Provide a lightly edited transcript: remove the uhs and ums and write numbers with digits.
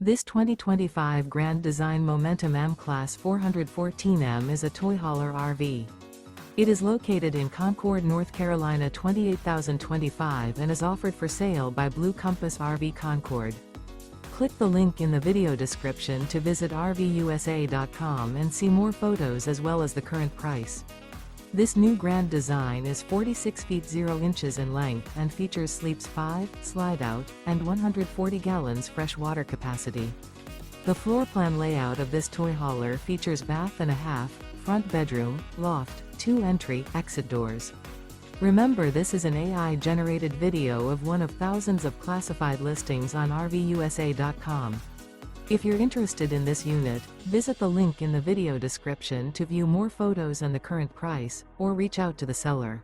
This 2025 Grand Design Momentum M-Class 414M is a toy hauler RV. It is located in Concord, North Carolina 28025 and is offered for sale by Blue Compass RV Concord. Click the link in the video description to visit RVUSA.com and see more photos as well as the current price. This new grand design is 46 feet 0 inches in length and features sleeps 5, slide-out, and 140 gallons fresh water capacity. The floor plan layout of this toy hauler features bath and a half, front bedroom, loft, 2 entry/exit doors. Remember, this is an AI-generated video of one of thousands of classified listings on RVUSA.com. If you're interested in this unit, visit the link in the video description to view more photos and the current price, or reach out to the seller.